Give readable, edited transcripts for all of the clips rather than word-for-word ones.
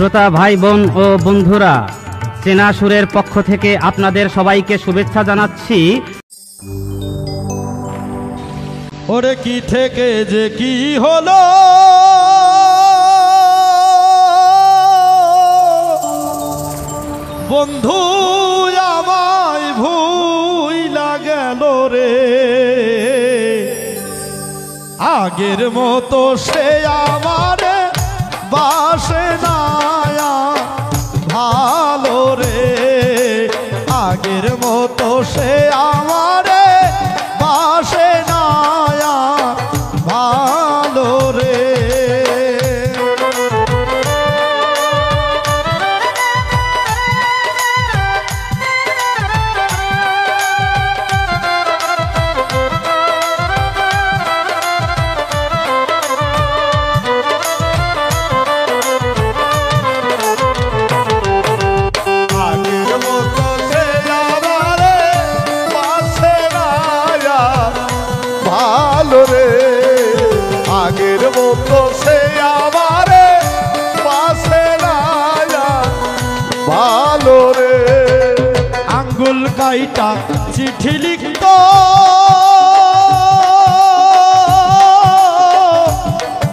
শ্রোতা ভাই বোন ও বন্ধুরা, চেনা সুরের পক্ষ থেকে আপনাদের সবাইকে শুভেচ্ছা জানাচ্ছি। ওরে কি থেকে যে কি হলো, বন্ধু আমায় ভুইলা গেল রে। আগের মতো সে আমারে বাসে না ভালো রে। আগের মতো সে আমারে বাসে না ভালো রে। আগের মতো সে আমারে পাশে না ভালো রে। আঙ্গুল কাইটা চিঠি লিখত,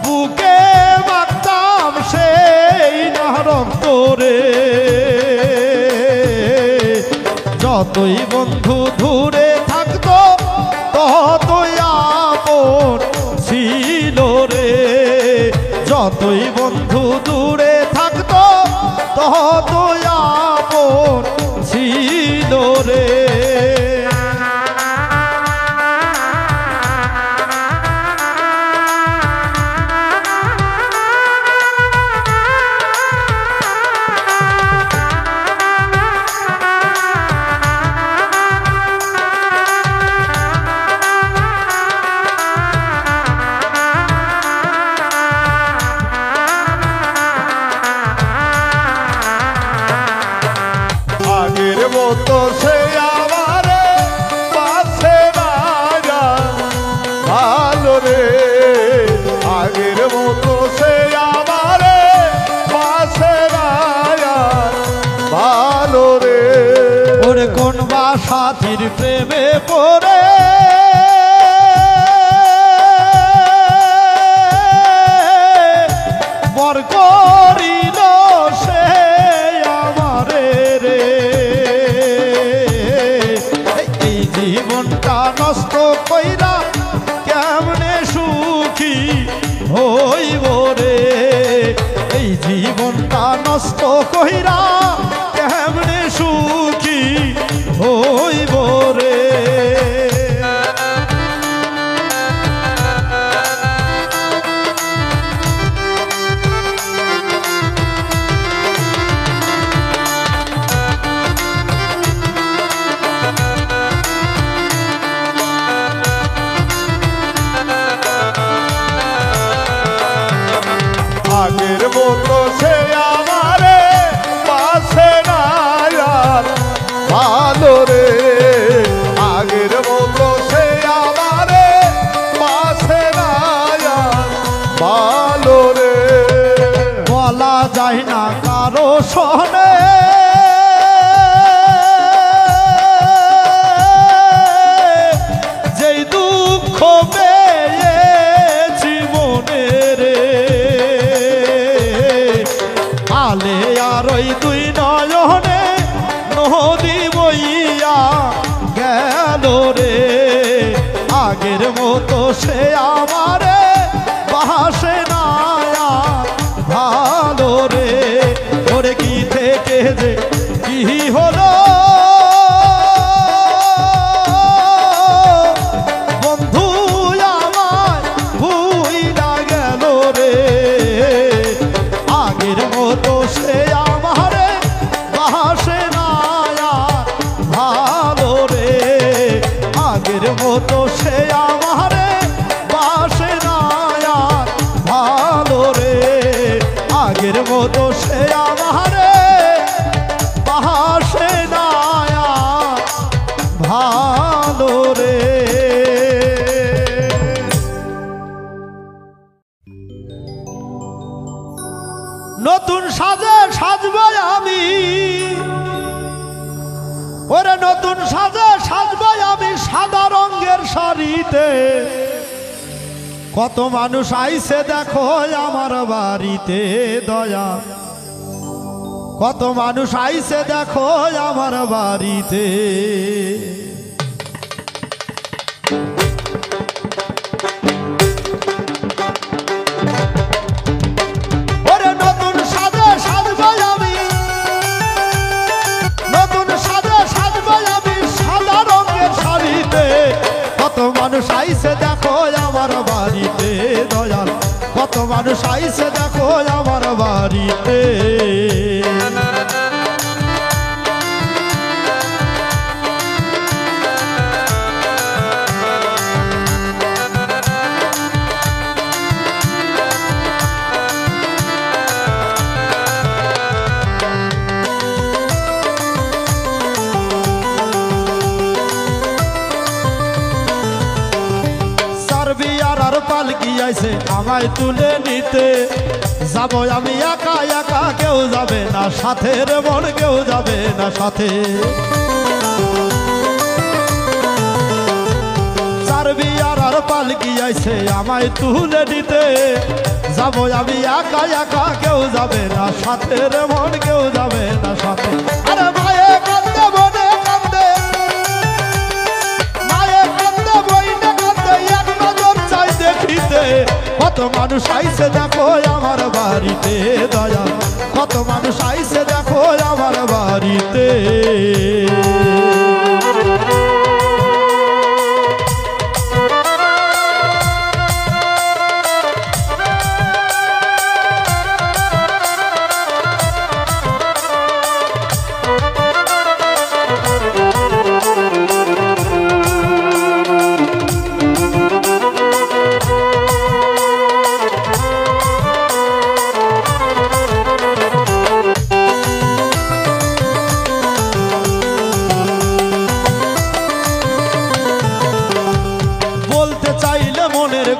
বুকে মাখতাম সেই নরম তোরে। যতই বন্ধু দূরে থাকতো ততই আপন ছিল রে। যতই বন্ধু দূরে থাকতো ততই আপন ছিল রে। আগের মতো সে আমারে পাশে না ভালো রে। আগের মতো সে আমারে পাশে না ভালো রে। ওরে কোন বা সাথীর প্রেমে পড়ে বর করিল সে আমারে রে। এই জীবনটা নষ্ট কইরা কেমনে সুখী হইব রে। এই জীবনটা নষ্ট কইরা কেমনে সুখী হইব রে। আগের মতো সে আমারে পাশে না ভালো রে। আগের মতো সে আমারে পাশে না ভালো রে। বলা যায় না কারো শোনে, যেই দুঃখ পেয়েছি মনে রে। আলে আর ওই দুই নয়নে নদী বইয়া গেল রে। আগের মতো সে আমারে বাসে না ভালো রে। ওরে কি থেকে যে কি হলো, বন্ধু আমায় ভুইলা গেল রে। আগের মতো সে আমারে বাসে না ভালো রে। আগের মতো সে আমারে বাসে না ভালো। নতুন সাজে সাজবো আমি সাদা রঙের শাড়িতে, কত মানুষ আইছে দেখো আমার বাড়িতে দয়া, কত মানুষ আইছে দেখো আমার বাড়িতে। ওরে নতুন সাজে সাজবো আমি, নতুন সাজে সাজবো আমি সাদা রঙের শাড়িতে, কত মানুষ আইছে দেখো আমার বাড়িতে দয়াল, কত মানুষ আইছে দেখো আমার বাড়িতে। পালকি আইছে আমায় তুলে নিতে, যাবো আমি একা একা, কেউ যাবে না সাথে রে মন, কেউ যাবে না সাথে। চারবিয়ার পালকি আইছে আমায় তুলে নিতে, যাবো আমি একা একা, কেউ যাবে না সাথে রে মন, কেউ যাবে না সাথে। আরে মায়ে কান্দে মনে কান্দে, মায়ে কান্দে বইনে কান্দে, এক নজর চাই দেখিতে, কত মানুষ আইছে দেখো আমার বাড়িতে দয়া, কত মানুষ আইছে দেখো আমার বাড়িতে।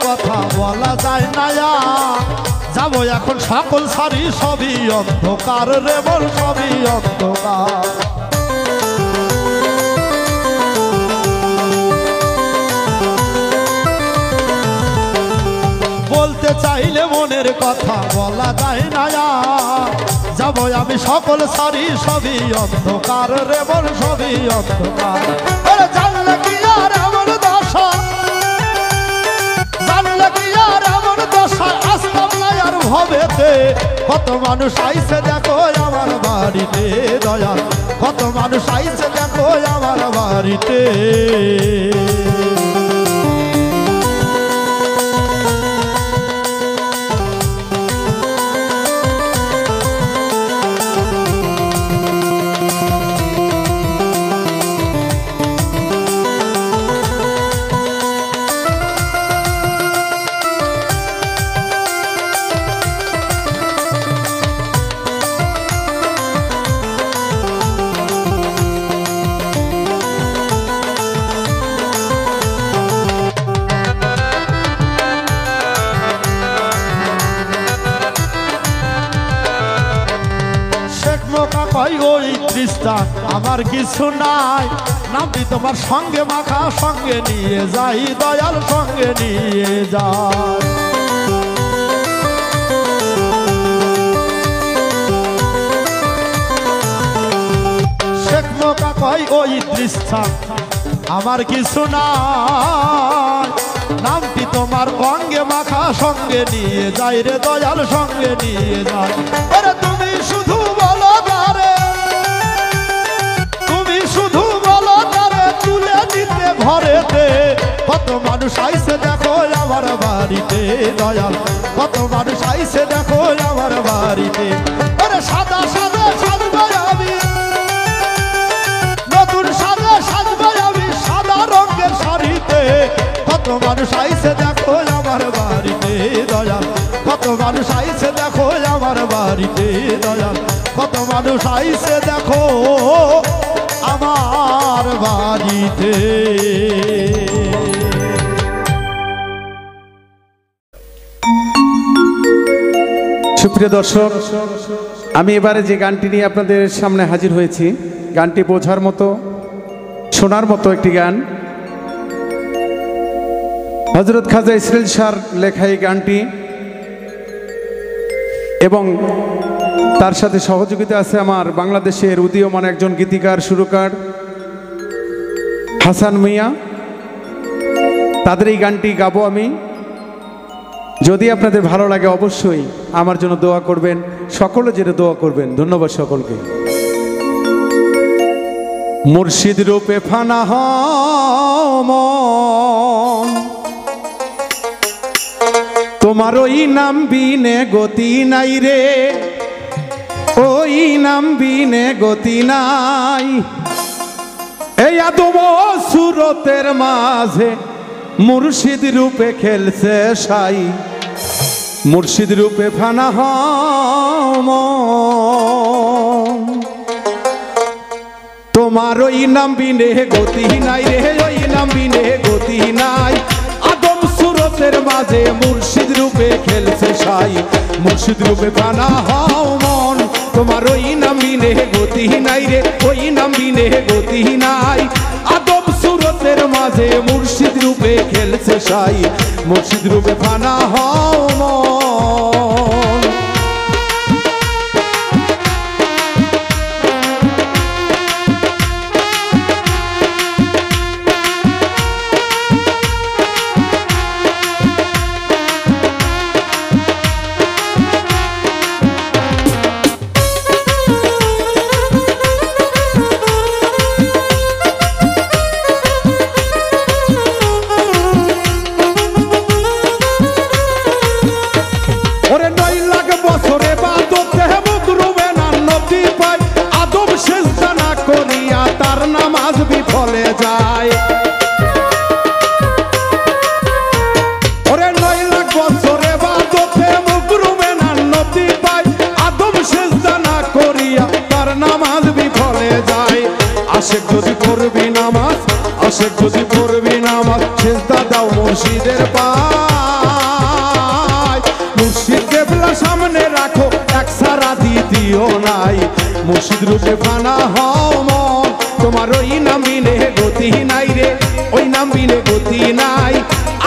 কথা বলা যায় না, যাবো এখন সকল সারি সবই অন্ধকার রে বল, সবই অন্ধকার। বলতে চাইলে মনের কথা বলা যায় না, যাবো আমি সকল সারি সবই অন্ধকার রে বল, সবই অন্ধকার। জানলে কি আর এমন দশা, জানলে কি আর এমন দশা, আসতাম না আর ভবেতে, কত মানুষ আইছে দেখো আমার বাড়িতে দয়াল, কত মানুষ আইছে দেখো আমার বাড়িতে। ওই খ্রিস্টান আমার কিছু নাই, নামটি তোমার সঙ্গে মাখা, সঙ্গে নিয়ে যাই দয়াল, সঙ্গে নিয়ে যাই। শেখ মোকা কয় ওই খ্রিস্টান আমার কিছু নাই, নামটি তোমার অঙ্গে মাখা, সঙ্গে নিয়ে যাই রে দয়াল, সঙ্গে নিয়ে যাই। আরে তুমি শুধু বলো তারে, তুমি শুধু বলো তারে তুলে নিতে ঘরেতে, কত মানুষ আইছে দেখো আমার বাড়িতে দয়াল, কত মানুষ আইছে দেখো আমার বাড়িতে। আরে সাদা সাদা সাজবো আমি, নতুন সাদা সাজবো আমি সাদা রঙের শাড়িতে, কত মানুষ আইছে দেখো আমার বাড়িতে দয়াল, কত মানুষ আইছে দেখো আমার বাড়িতে দয়াল, কত মানুষ আইছে দেখো আমার বাড়িতে। সুপ্রিয় দর্শক, আমি এবারে যে গানটি নিয়ে আপনাদের সামনে হাজির হয়েছি, গানটি বোঝার মতো শোনার মতো একটি গান। হযরত খাজা ইসরাইল শাহর লেখা এই গানটি এবং তার সাথে সহযোগিতা আছে আমার বাংলাদেশের উদীয়মান একজন গীতিকার সুরকার হাসান মিয়া। তাদের এই গানটি গাবো আমি। যদি আপনাদের ভালো লাগে অবশ্যই আমার জন্য দোয়া করবেন, সকলে যেন দোয়া করবেন। ধন্যবাদ সকলকে। মুর্শিদ রূপে ফানা মন, তোমার ওই নাম বিনে গতি নাই রে, ওই নাম বিনে গতি নাই। এই আদম সুরতের মাঝে মুর্শিদ রূপে খেলছে সাই, মুর্শিদ রূপে ফানা মন, তোমার ওই নাম বিনে গতি নাই রে, ওই নাম বিনে গতি নাই। আদম সুরতের মাঝে মুর্শিদ রূপে খেলছে সাই, মুর্শিদ রূপে ফানা মন, তোমার ওই নাম বিনে গতি নাই রে, ওই নাম বিনে গতি নাই। আদম সুরতের মাঝে মুর্শিদ রূপে খেলছে সাই, মুর্শিদ রূপে ফানা মন। ফলে যায় ওরে 9 লাখ বছরে বাদতে মুকরুমে নান্নতি পায়, আদম সেজদা না করিয়া তার নামাজ বিফলে যায়। আশেক যদি পড়বি নামাজ, আশেক যদি পড়বি নামাজ, সেজদা দাও মুর্শিদের পায়। মুর্শিদ কেবলা সামনে রাখো, এক সারা দ্বিতীয় নাই। মুর্শিদ রূপে ফানা হও মন, তোমার ওই নাম বিনে গতি নাই রে, ওই নাম বিনে গতি নাই।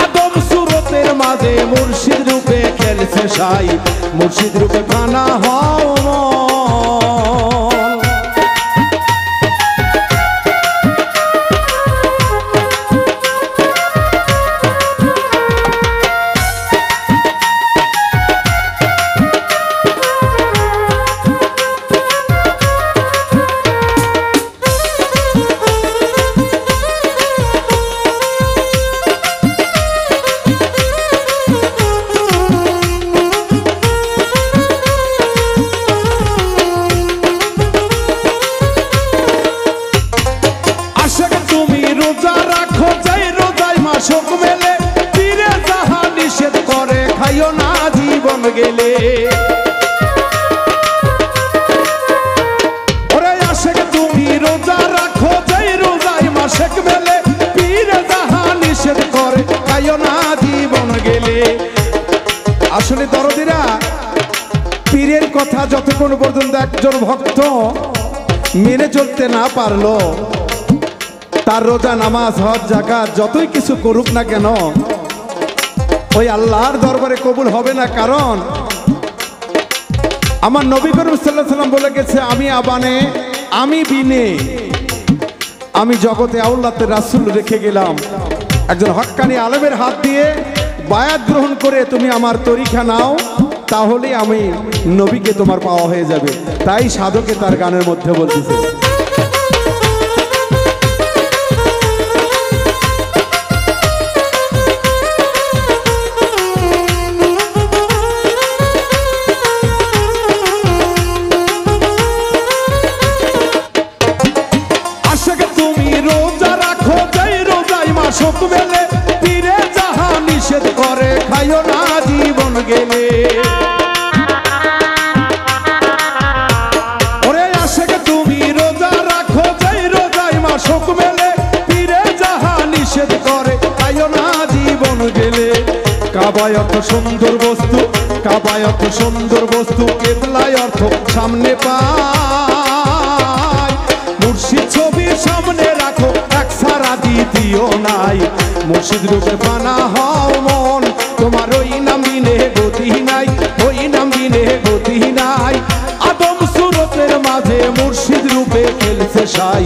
আদম সুরতের মাঝে মুর্শিদ রূপে খেলছে সাই, মুর্শিদ রূপে ফানা হও মন। গেলে ওরে আশেক তুমি রোজা রাখো, যাই রোজাই মাসেক মেলে, পীরে যাহা নিষেধ করে খাইও না জীবন গেলে। আসলে দরদিরা, পীরের কথা যতক্ষণ পর্যন্ত একজন ভক্ত মেনে চলতে না পারলো, তার রোজা নামাজ হজ যাকাত যতই কিছু করুক না কেন ওই আল্লাহর দরবারে কবুল হবে না। কারণ আমার নবী করিম সাল্লাল্লাহু আলাইহি ওয়াসাল্লাম বলে গেছে, আমি আবানে আমি বিনে আমি জগতে আউলাতে রাসূল রেখে গেলাম। একজন হক্কানি আলেমের হাত দিয়ে বায়াত গ্রহণ করে তুমি আমার তরিকা নাও, তাহলে আমি নবীকে তোমার পাওয়া হয়ে যাবে। তাই সাধকে তার গানের মধ্যে বলতেছে, পীরে যাহা নিষেধ করে খাইও না জীবন গেলে। ওরে আশেক তুমি রোজা রাখো, যাই রোজাই মাসক মেলে, পীরে যাহা নিষেধ করে খাইও না জীবন গেলে। কাবায় অর্থ সুন্দর বস্তু, কাবায় অর্থ সুন্দর বস্তু, কেবলায় অর্থ সামনে পায়। মুর্শিদ ছবি সামনে রাখো, এক দিও নাই মুর্শিদ রূপে ফানা হও মন তোমার ওই নাম বিনে গতি নাই ওই নাম বিনে গতি নাই আদম সুরতের মাঝে মুর্শিদ রূপে খেলছে সাই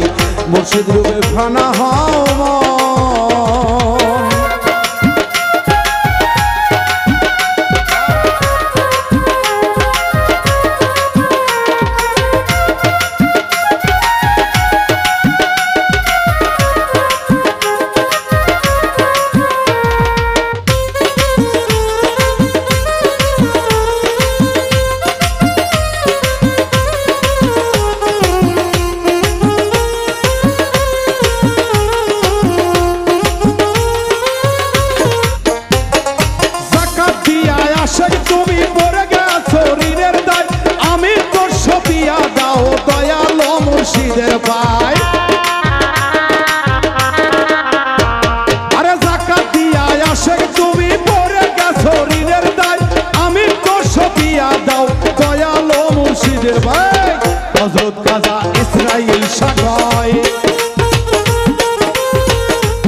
মুর্শিদ রূপে ফানা হও মন হযরত খাজা ইসরাইল শাহ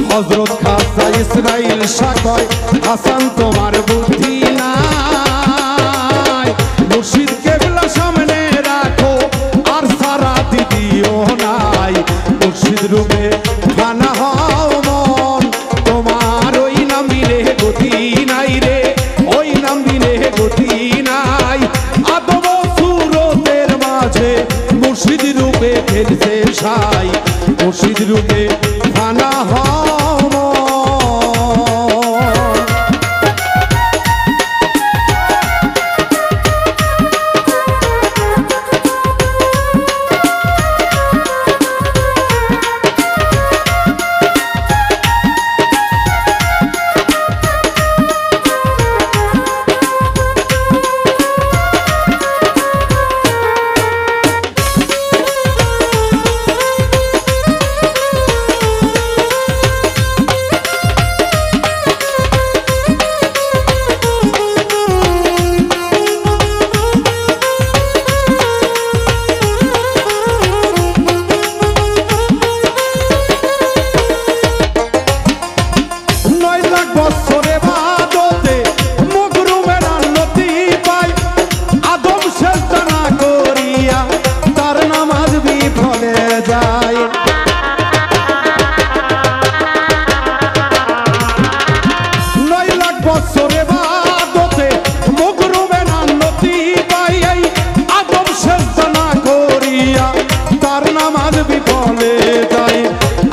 হযরত খাজা ইসরাইল শাহ হাসান তোমার বুদ্ধি নাই মুর্শিদ কেবলা সামনে রাখো আর সারা দিদিও নাই মুর্শিদ রূপে ফানা হও মন তোমার ওই নাম বিনে গতি নাই রে ওই নাম বিনে গতি নাই আদম সুরতের মাঝে মুর্শিদ রূপে খেলছে সাই মুর্শিদ রূপে ফানা হও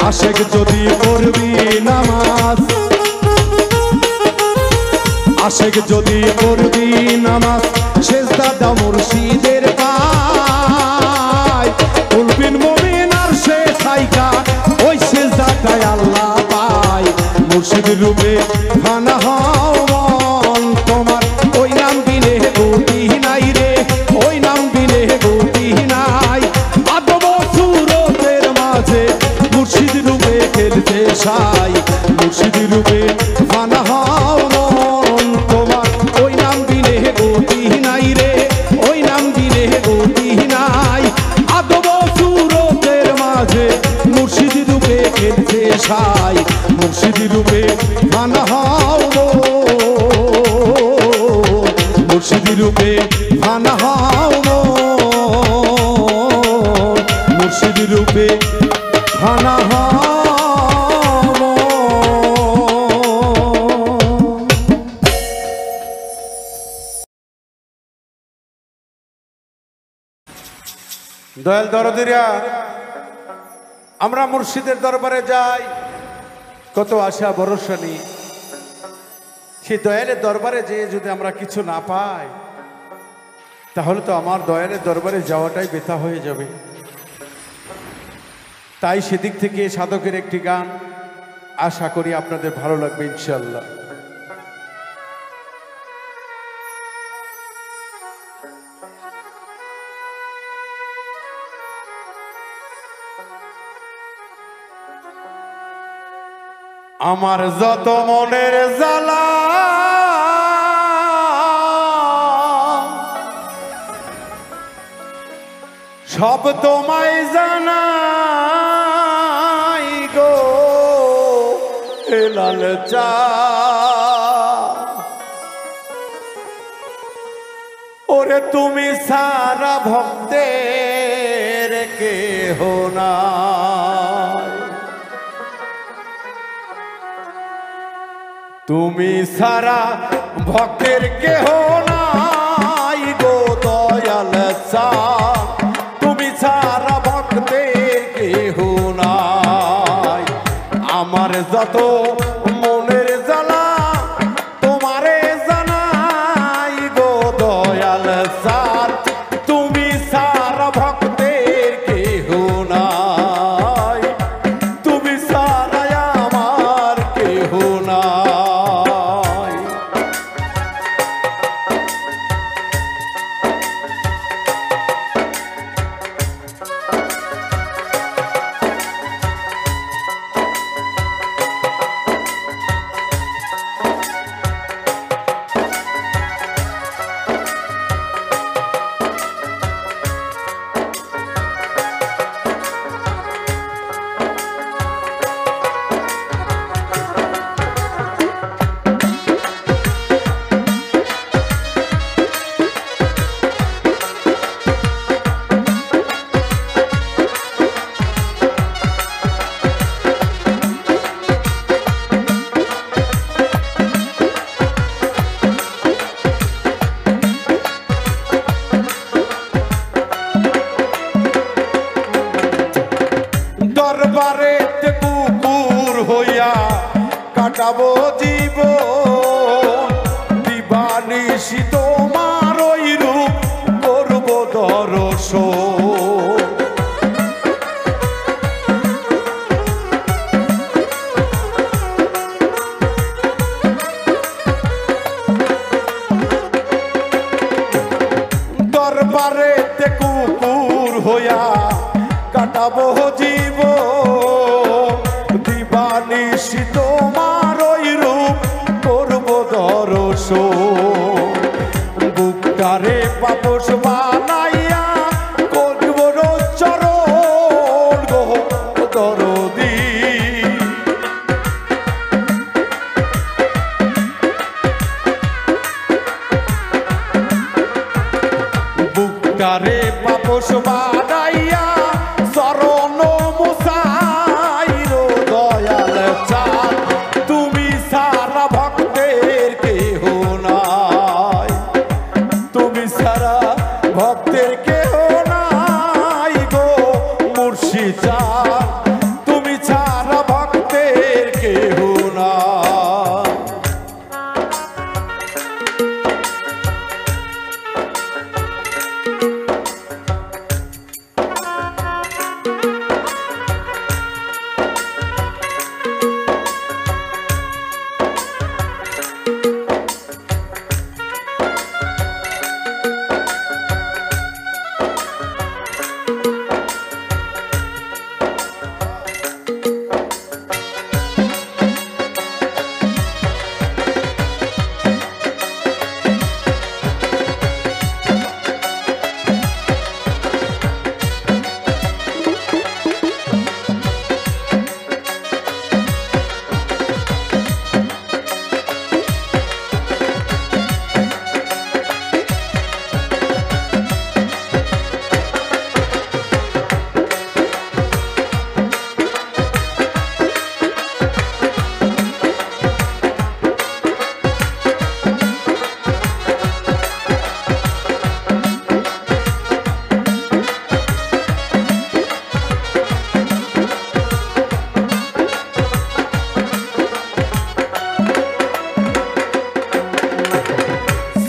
আশেক যদি পড়বি নামাজ আশেক যদি পড়বি নামাজ সেজদা দাও মুর্শিদের পায় উলবিন মুমিন আর সে সাইকা ওই সেজদাটাই আল্লাহ পায় মুর্শিদ রূপে ফানা হও মন তোমার ওই নাম বিনে গতি নাই রে ওই নাম বিনে গতি নাই আদম সুরতের মাঝে মুর্শিদ রূপে খেলছে সাই মুর্শিদ রূপে ফানা হও মন তোমার ওই নাম বিনে গতি নাই রে ওই নাম বিনে গতি নাই আদম সুরতের মাঝে মুর্শিদ রূপে খেলছে সাই মুর্শিদ রূপে ফানা হও মুর্শিদ রূপে ফানা হও মুর্শিদ রূপে ফানা হও দয়াল দরদিরা আমরা মুর্শিদের দরবারে যাই কত আশা ভরসা নেই সেই দয়ালের দরবারে যেয়ে যদি আমরা কিছু না পাই তাহলে তো আমার দয়ালের দরবারে যাওয়াটাই বৃথা হয়ে যাবে তাই সেদিক থেকে সাধকের একটি গান আশা করি আপনাদের ভালো লাগবে ইনশাআল্লাহ আমার যত মনের জ্বালা সব তোমায় জানাই গো এ লাল চা ওরে তুমি সারা ভক্তের কেহ নাই, তুমি সারা ভক্তের কেহ নাই গো দয়াল চা, তুমি সারা ভক্তের কেহ নাই। আমার যত মনের জ্বালা তোমারে জানাই গো দয়াল চা, তুমি সারা ভক্তের কেহ নাই, তুমি সারা আমার কেহ নাই। দরবারেতে কুকুর হইয়া কাটাবো জীবন, দিবানিশি তোমার ওই রূপ করব দর্শন। দরবারেতে কুকুর হইয়া কাটাবো জীবন, দিবানিশি তোমার ওই রূপ করব দর্শন। বুকটারে পাপস বানাইয়া করব চরণ গো দরদি, বুকটারে পাপস বানাইয়া চরণ মুসাইর দয়াল চা, তুমি সারা ভক্তের কেহ নাই, তুমি সারা ভক্তের কেহ নাই গো মুর্শিদ চা, তুমি সারা ভক্তের কেহ নাই।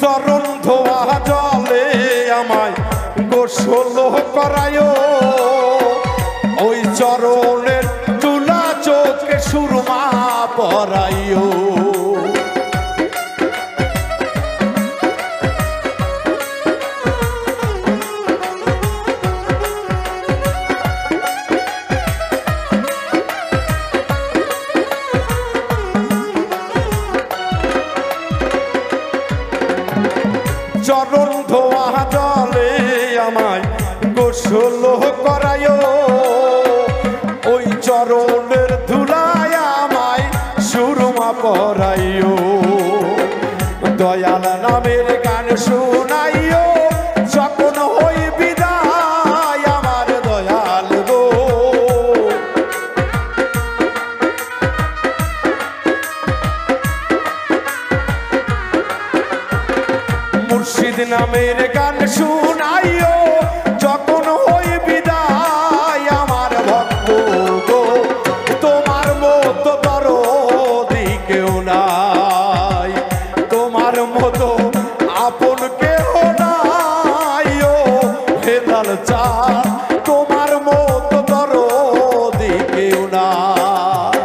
চরণ ধোয়া জলে আমায় গোসল করায়, ওই চরণের তুলা চোখে সুরমা পরাইও। চরণ ধোয়া জলে আমায় গোসল করায়, ওই চরণের ধুলায় আমায় করাইও দয়াল নামের গান শোনাইও যখন হই বিদায় আমার দয়াল গো মুর্শিদ নামের গান শোনাইও যখন হই বিদায় আমার ভক্ত গো তোমার মতো দরদি কেউ নাই তোমার মতো আপন কেউ নাই ও হেলাল চাঁদ তোমার মতো দরদি কেউ নাই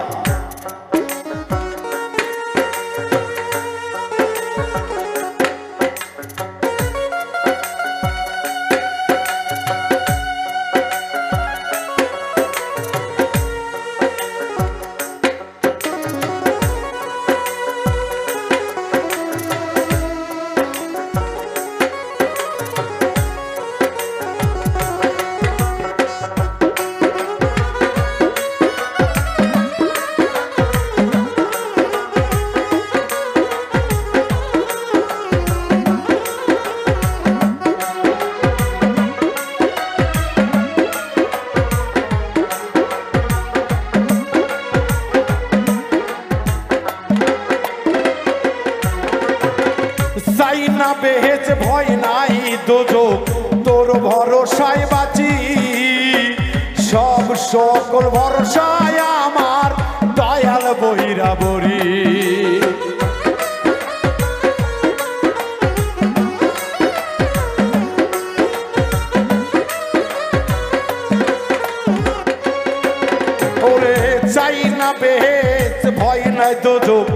চাই না বেহেজ ভয় নাই দোজখ তোর ভরসায় বাঁচি সব সকল ভরসায় আমার দয়াল বৈরাবরী ওরে চাই না বেহেজ ভয় নাই দোজখ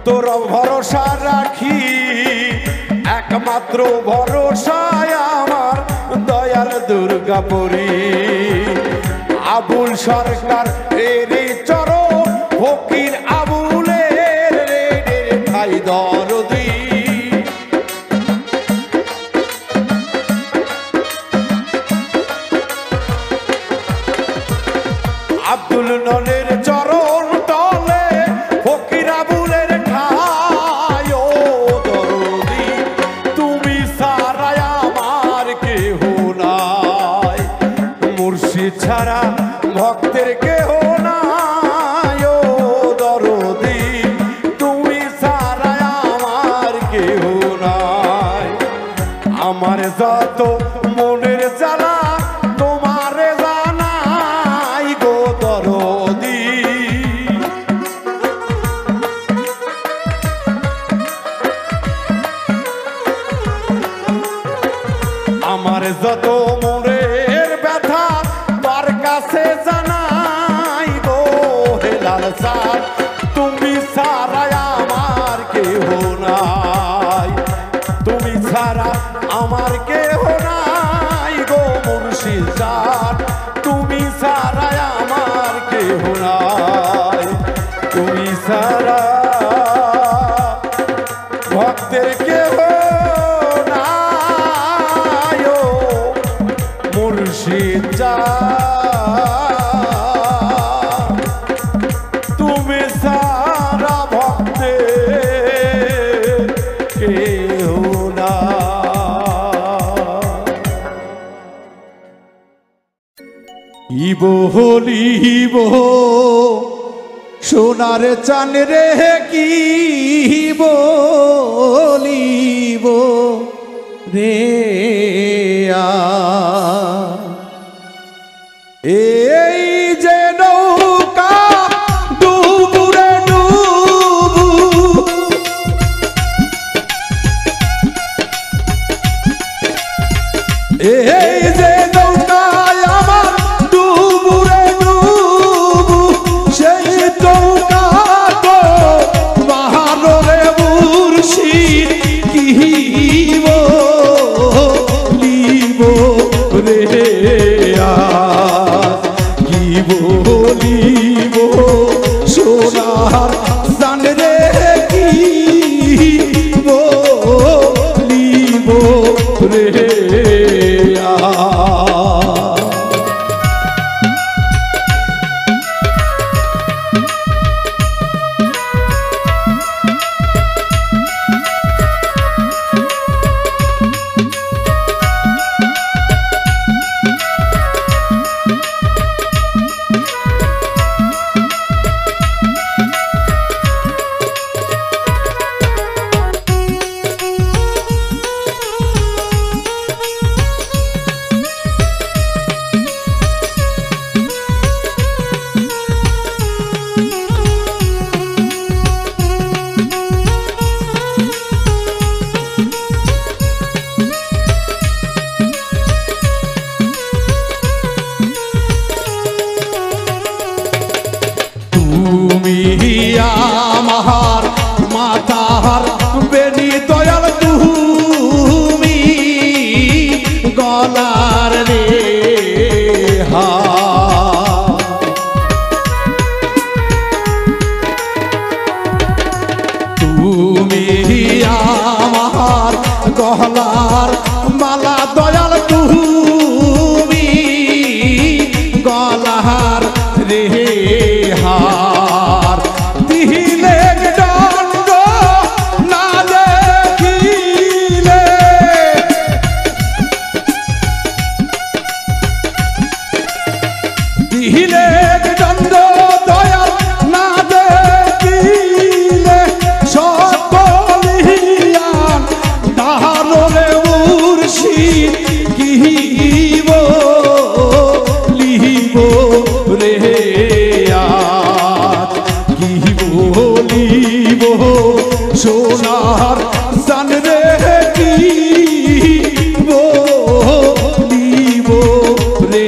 তোর ভরসা রাখি একমাত্র ভরসায় আমার দয়াল দুর্গাপুরী আবুল সরকার এর চরণ ফকির আবুলের ঠাই দরদি আব্দুল ননের চরণ তলে ফকির আবুলের ঠাই ও দরদি তুমি সারায় আমার কেহ নাই মুর্শিদ ছাড়া ভক্তের কেহ নাই ও দরদি তুমি সারায় আমার কেহ নাই আমার যত মনের জ্বালা তোমারে জানাই গো দরদি আমার যত মনের ব্যথা তোর কাছে জানাই গো হেলাল চাঁদ তুমি ছাড়া আমার কেহ নাই তুমি ছাড়া আমার কেহ নাই গো মুর্শিদ চাঁদ তুমি ছাড়া আমার কেহ নাই তুমি ছাড়া ভক্তের কেহ নাই ও মুর্শিদ চাঁদ তুমি ছাড়া ভক্তের কেহ নাই বলিব সোনার চান রে কি বলিব রে এই যে নৌকা ডুবুরে ডুবু এই যে নৌকায় আমার ডুবুরে ডুবু সেই নৌকা তো বাহারে মুর্শিদ কি বলিব রে কি তুমি আমার মাতার বেনি দয়াল তুমি গলার রে তুমি আমার গলার মালা দয়াল তুমি গলার রে হার দিলে দণ্ড না দেখিলে দিলে দণ্ড দয়াল না দেখিলে সকলিয়ান দাররে মুর্শিদ গিব লিব রে গিব লিব সোনার জান রে গিব লিব রে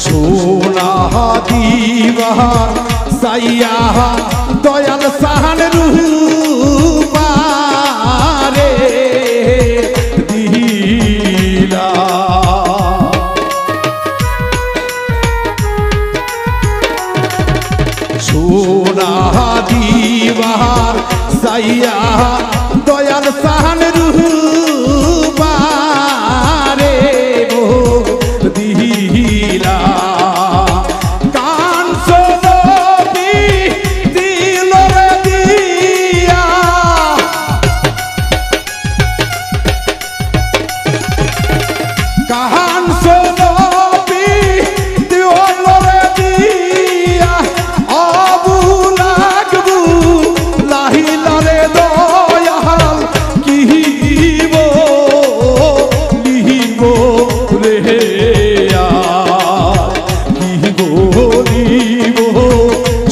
সোনা দিবার সাইয়া দয়াল সাহান রূপারে দিলা সোনা দিবার সাইয়া দয়াল সাহান রূপারে দিলা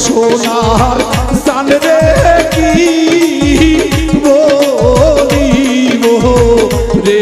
সোনার সান রে কি বলিব রে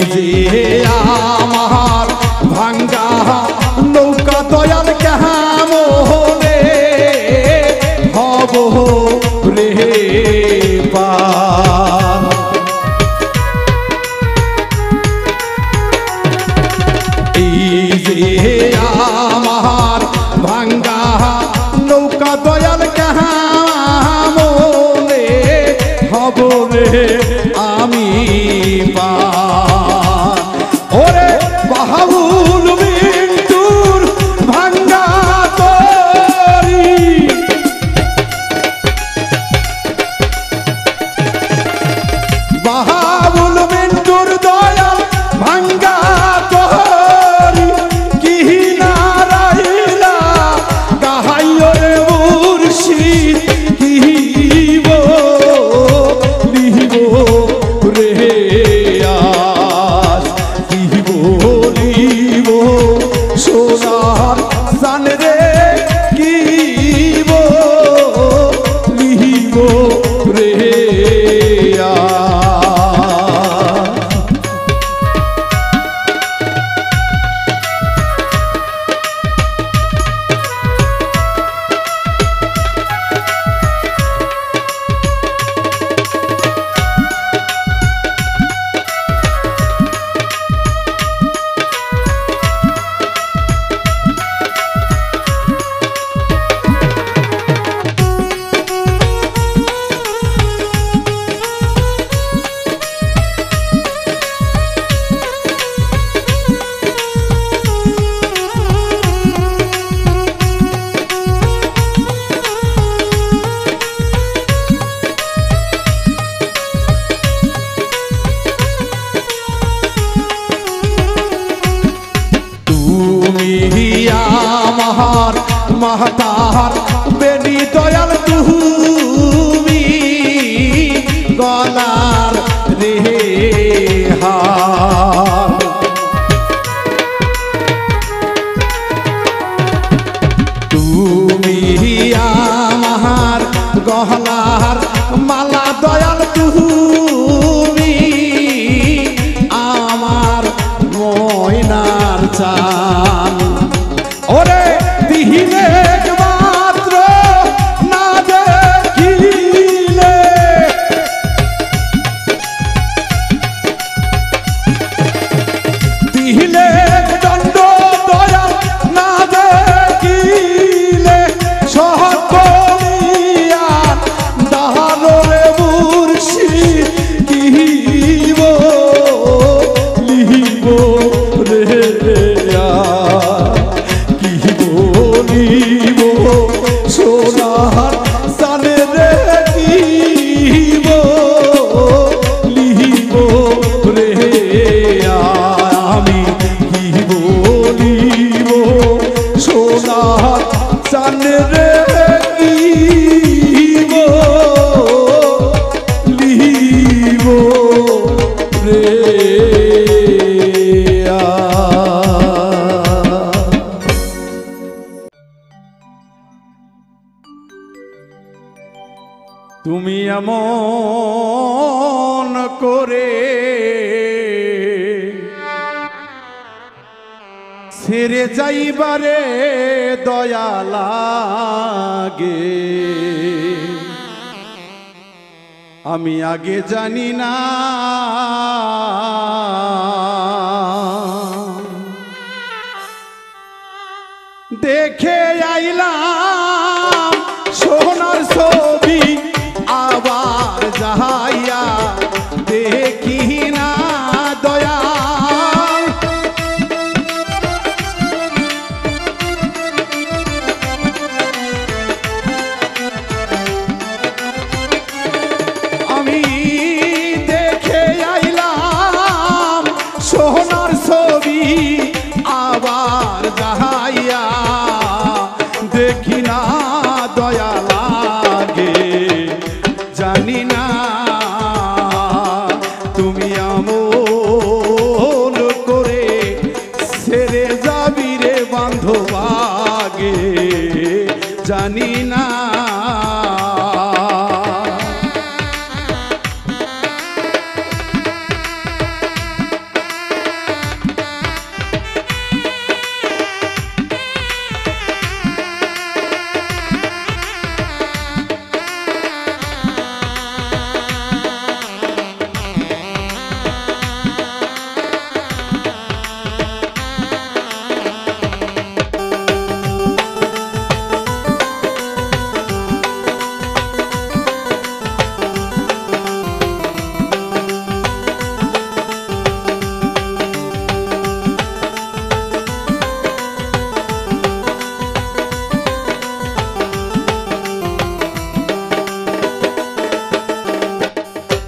যে আমার ভাঙ্গা নৌকা দয়াল কেমনে হব রে পার এই যে আমার ভাঙ্গা নৌকা দয়াল কেমনে হব রে আমি ওরে বাহাবুল মিন্টুর ভাঙ্গা তরি বাহাবুল মিন্টুর দয়াল ভাঙ্গা তরি কি নারাইলা গাহাইরে মুর্শিদ কি মাতার বেনি দয়াল তুমি গলার রে হার তুমি আমার গহনার মালা দয়াল তুমি আমার ময়নার চান ওরে দিহিনে মাত্র না দেখিলে দিহিলে দণ্ড দয়াল না দেখিলে সহকলিয়া দাহারে মুর্শিদ কিহিব লিহিব রে কিহিব সোনার সানে রে কিহিব লিহিব রে আমি কিহিব লিহিব সোনার সানে রে কিহিব লিহিব রে তুমি এমন করে ছেড়ে যাইবারে দয়া লাগে আমি আগে জানি না দেখে আইলাম সোনার ছবি আবার যাহাইয়া দেখি না দয়াল আমি দেখে আইলাম সোনার ছবি আবার যাহাইয়া দেখি না দয়া লাগে জানি না তুমি আমল করে ছেড়ে যাবি রে বান্ধব আগে জানি না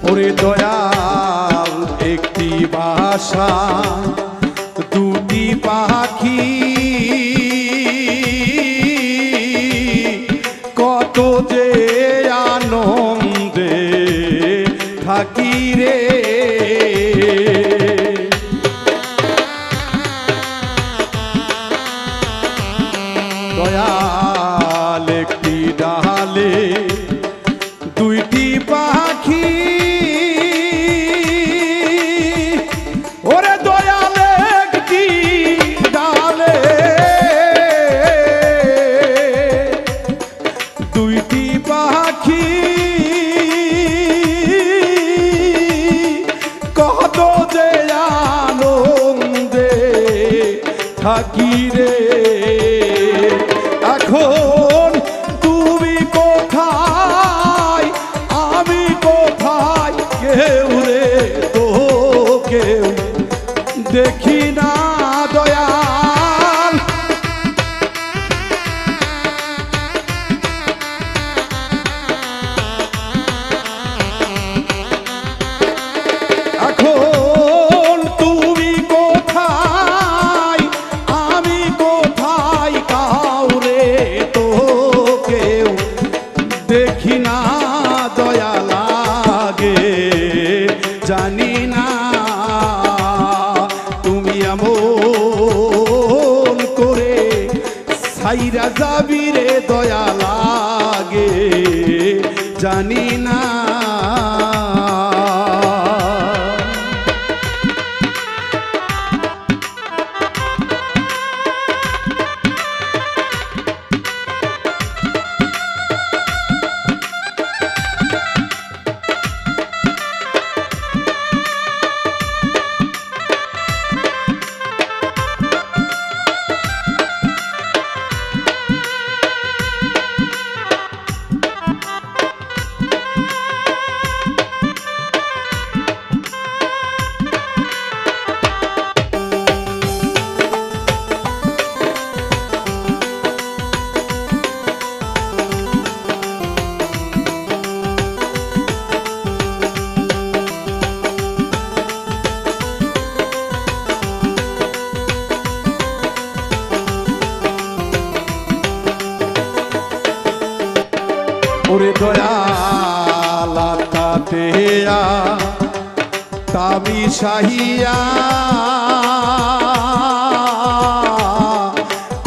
ওরে দয়াল একটি বাসা দুটি পাখি কত যে আনন্দে থাকি রে দয়াল একটি ডালে দুইটি পাখি ওরে দয়াল একটি ডালে দুইটি পাখি কত যে আনন্দে থাকি রে এখন তুমি কোথায় আমি কোথায় কেউ রে তো কেউ দেখি না দয়াল এখন তুমি কোথায় আমি রে দয়া লাগে জানি না। ওরে দয়ালা তাতেয়া তামি সাহিয়া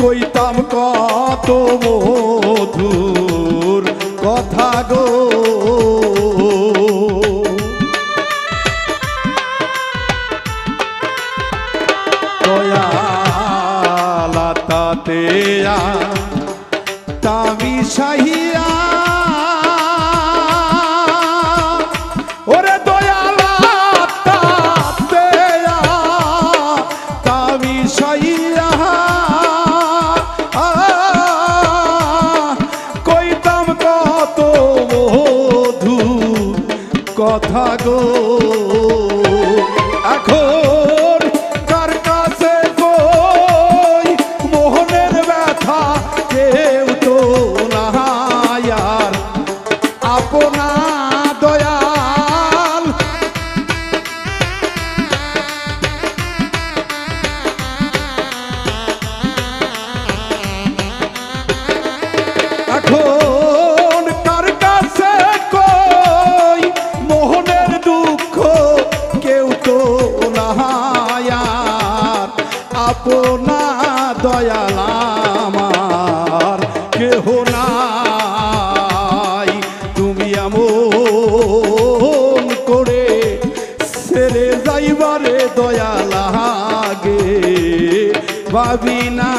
কইতাম কত মধুর কথা গো। দয়ালা তাতেয়া তামি সাহিয়া ওরে দয়ালা তাতেয়া তামি সাহিয়া কইতাম কত মধু কথা গো। এখন কার কাছে কই মোহনের ব্যথা কেউ তো নাই আর আপনা দয়াল। এখন কার কাছে কই মোহনের দুঃখ কেউ তো নাই আর আপনা দয়াল আমার কেহ নাই। তুমি এমন করে ছেড়ে যাইবারে দয়া লাগে ভাবি না।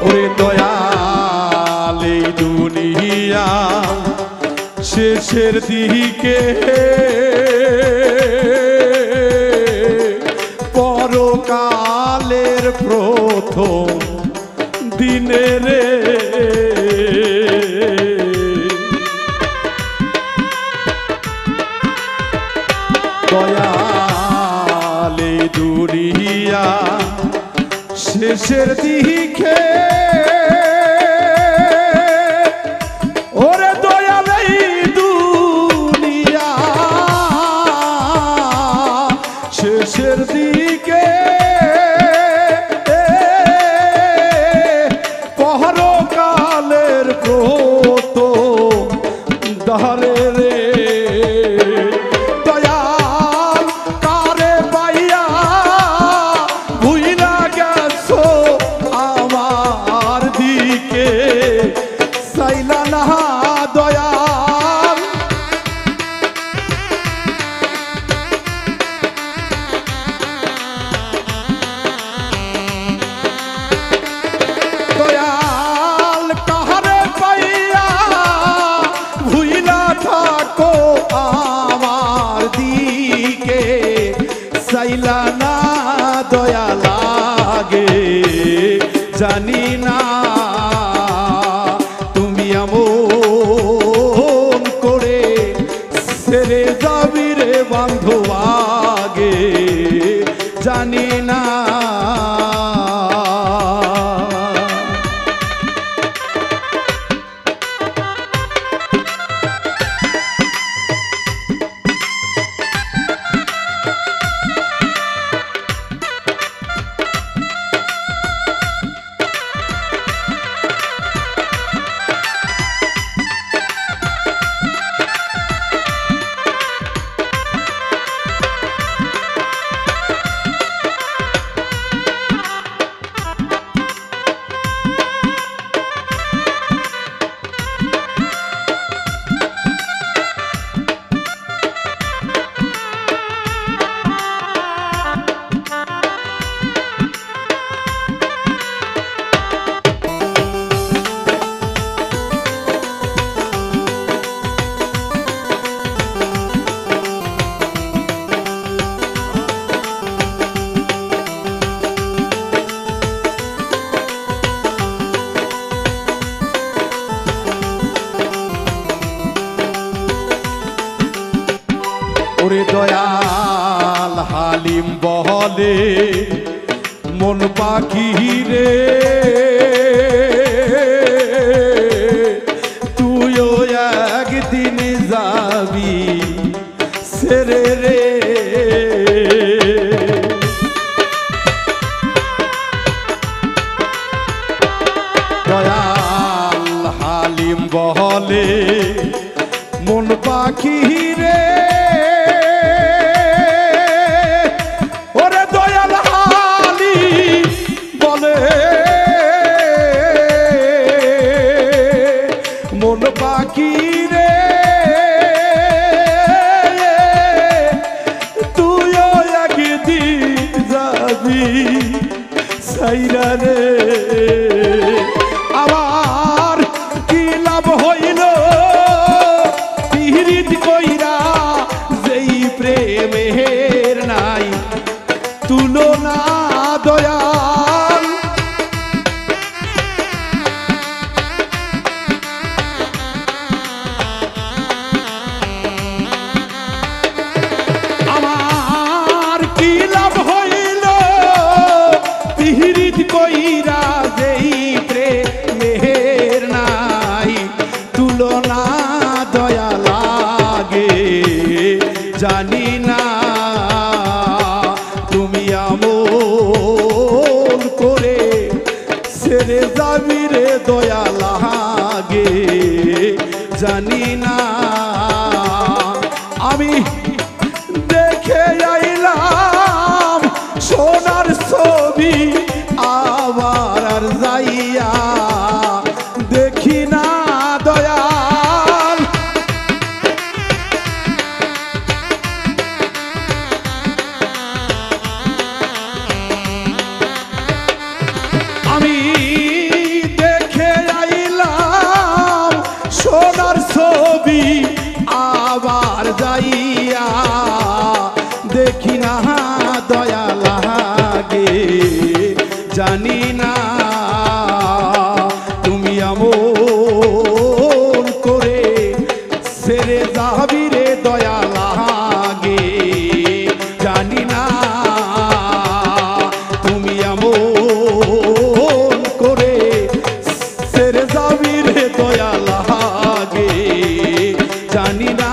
ওরে দয়াল এই দুনিয়া শেষের দিকে পরকালের প্রথম দিনে রে দয়াল এই দুনিয়া শেষের দিকে ওরে দয়াল এই দুনিয়া শেষের দিকে পরকালের প্রথম দারে রে দয়াল কারে পাইয়া ভুইলা গেছো আমার দিকে চাইলা না দয়াল। না তুমি এমন করে ছেড়ে যাবি রে বন্ধু আগে জানি না। ওরে দয়াল হালিম বলে মন পাখি রে তুইও একদিন যাবি ছেড়ে রে। দয়াল হালিম বলে মন পাখি রে মন পাখি রে তুইও একদিন যাবি সাইরা রে। আমার কি লাভ হইল পিরিত কইরা যেই প্রেমের নাই তুলনা দয়াল। আমার কি লাভ হইল পিরিত কইরা যেই প্রেমের নাই তুলনা দয়া লাগে জানি না তুমি আমল করে ছেড়ে যাবি রে দয়া লাগে জানি না। আমি দেখে আইলাম সোনার ছবি আবার আর যাইয়া দেখি না দয়াল। আমি দেখে আইলাম সোনার ছবি আবার যাইয়া দেখি না দয়া লাগে জানি না তুমি আমল করে ছেড়ে যাবি রে দয়া লাগে জানি না তুমি আমল করে ছেড়ে যাবি রে দয়া লাগে জানি না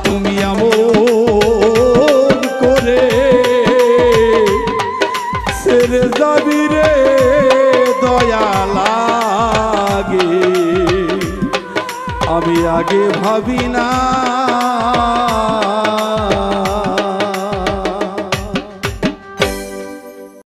তুমি আমল করে ছেড়ে যাবি রে দয়া লাগে। আমি আগে ভাবি না